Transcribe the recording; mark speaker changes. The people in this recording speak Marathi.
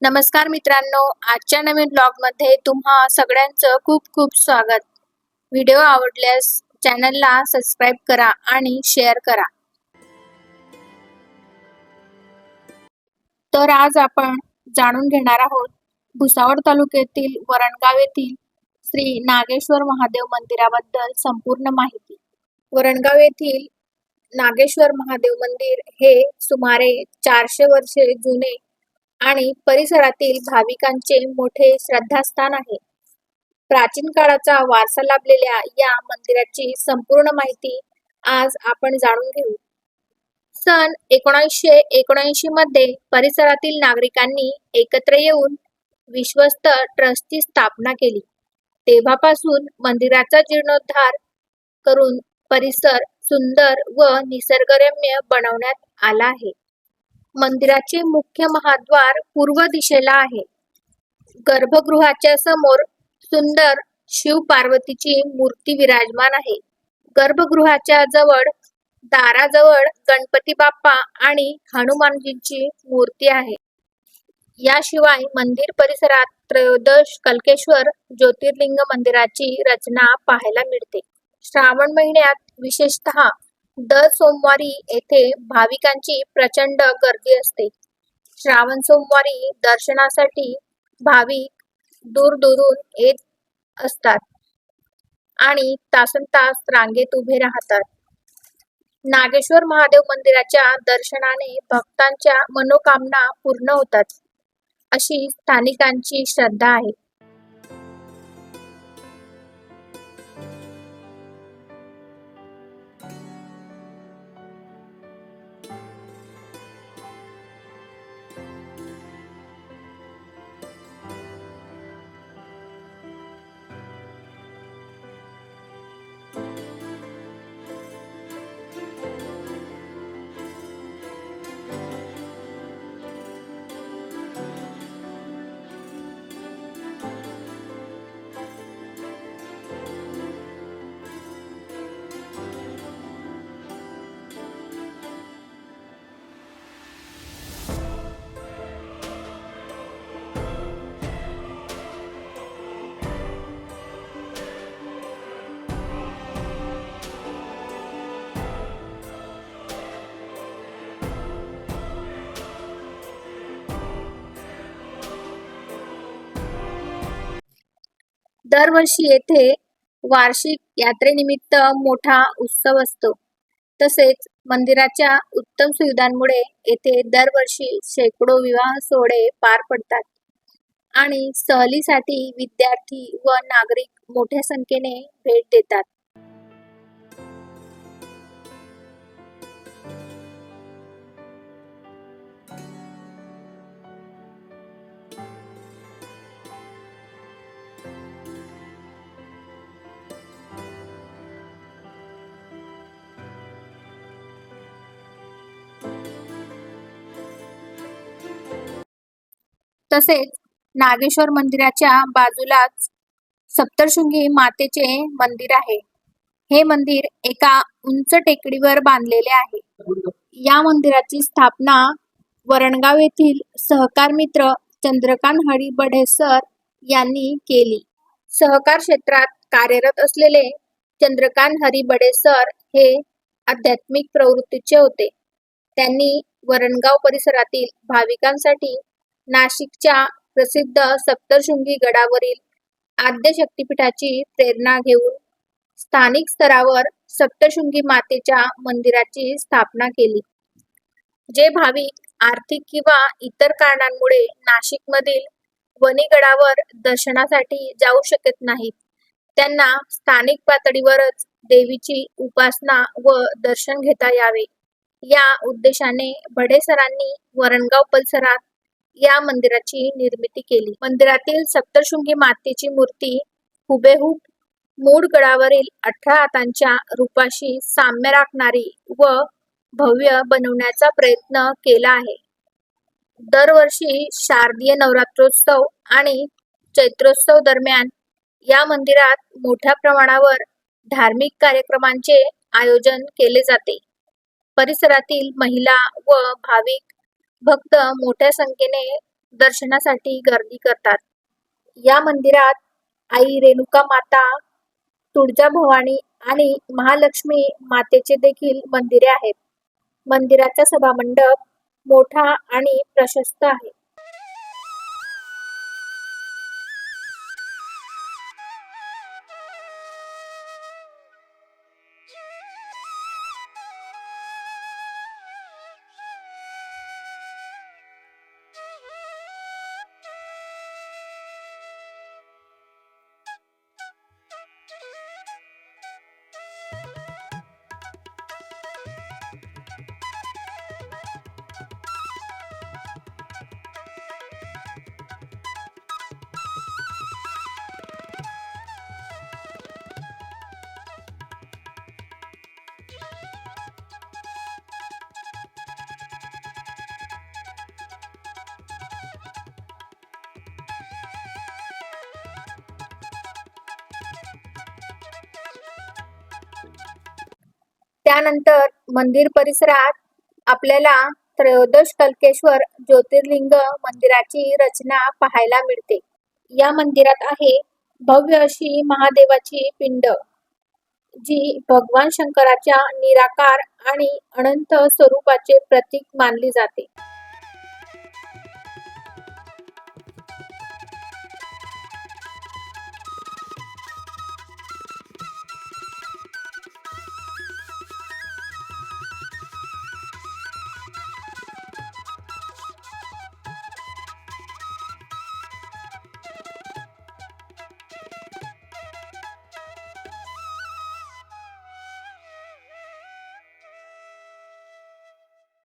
Speaker 1: नमस्कार मित्रांनो, आजच्या नवीन ब्लॉगमध्ये तुम्हा सगळ्यांचं खूप खूप स्वागत. व्हिडिओ आवडल्यास चॅनलला सबस्क्राईब करा आणि शेअर करा. तर आज आपण जाणून घेणार आहोत भुसावळ तालुक्यातील वरणगाव येथील श्री नागेश्वर महादेव मंदिराबद्दल संपूर्ण माहिती. वरणगाव येथील नागेश्वर महादेव मंदिर हे सुमारे 400 वर्षे जुने आणि परिसरातील भाविकांचे मोठे श्रद्धास्थान आहे. प्राचीन काळाचा वारसा लाभलेल्या या मंदिराची संपूर्ण माहिती आज आपण जाणून घेऊ. सन 1979 मध्ये परिसरातील नागरिकांनी एकत्र येऊन विश्वस्त ट्रस्टची स्थापना केली. तेव्हापासून मंदिराचा जीर्णोद्धार करून परिसर सुंदर व निसर्गरम्य बनवण्यात आला आहे. मंदिराचे मुख्य महाद्वार पूर्व दिशेला आहे. गर्भगृहाच्या समोर सुंदर शिव पार्वतीची मूर्ती विराजमान आहे. गर्भगृहाच्या जवळ दाराजवळ गणपती बाप्पा आणि हनुमानजींची मूर्ती आहे. याशिवाय मंदिर परिसरात त्रयोदश कल्केश्वर ज्योतिर्लिंग मंदिराची रचना पाहायला मिळते. श्रावण महिन्यात विशेषतः दर सोमवारी येथे भाविकांची प्रचंड गर्दी असते. श्रावण सोमवारी दर्शनासाठी भाविक दूरदूरून येत असतात आणि तासनतास रांगेत उभे राहतात. नागेश्वर महादेव मंदिराच्या दर्शनाने भक्तांच्या मनोकामना पूर्ण होतात, अशी स्थानिकांची श्रद्धा आहे. दरवर्षी येथे वार्षिक यात्रेनिमित्त मोठा उत्सव असतो. तसेच मंदिराच्या उत्तम सुविधांमुळे येथे दरवर्षी शेकडो विवाह सोहळे पार पडतात आणि सहलीसाठी विद्यार्थी व नागरिक मोठ्या संख्येने भेट देतात. तसेच नागेश्वर मंदिराच्या बाजूलाच सप्तशृंगी मातेचे मंदिर आहे. हे मंदिर एका उंच टेकडीवर बांधलेले आहे. या मंदिराची स्थापना वरणगाव येथील सहकार मित्र चंद्रकांत हरिबडे सर यांनी केली. सहकार क्षेत्रात कार्यरत असलेले चंद्रकांत हरिबडे सर हे आध्यात्मिक प्रवृत्तीचे होते. त्यांनी वरणगाव परिसरातील भाविकांसाठी नाशिकच्या प्रसिद्ध सप्तशृंगी गडावरील आद्य शक्तिपीठाची प्रेरणा घेऊन स्थानिक स्तरावर सप्तशृंगी मातेच्या मंदिराची स्थापना केली. जे भाविक आर्थिक किंवा इतर कारणांमुळे नाशिकमधील वणीगडावर दर्शनासाठी जाऊ शकत नाहीत, त्यांना स्थानिक पातळीवरच देवीची उपासना व दर्शन घेता यावे, या उद्देशाने बडे सरांनी वरणगाव परिसरात या मंदिराची निर्मिती केली. मंदिरातील सप्तशृंगी मातेची मूर्ती हुबेहूब मूळ गडावरील 18 हातांच्या रूपाशी साम्य राखणारी व भव्य बनवण्याचा प्रयत्न केला आहे. दरवर्षी शारदीय नवरात्रोत्सव आणि चैत्रोत्सव दरम्यान या मंदिरात मोठ्या प्रमाणावर धार्मिक कार्यक्रमांचे आयोजन केले जाते. परिसरातील महिला व भाविक भक्त मोठ्या संख्येने दर्शनासाठी गर्दी करतात. या मंदिरात आई रेणुका माता, तुळजाभवानी आणि महालक्ष्मी मातेचे देखील मंदिरे आहेत. मंदिराचा सभामंडप मोठा आणि प्रशस्त आहे. त्यानंतर मंदिर परिसरात आपल्याला त्रयोदश कल्केश्वर ज्योतिर्लिंग मंदिराची रचना पाहायला मिळते. या मंदिरात आहे भव्य अशी महादेवाची पिंड, जी भगवान शंकराच्या निराकार आणि अनंत स्वरूपाचे प्रतीक मानली जाते.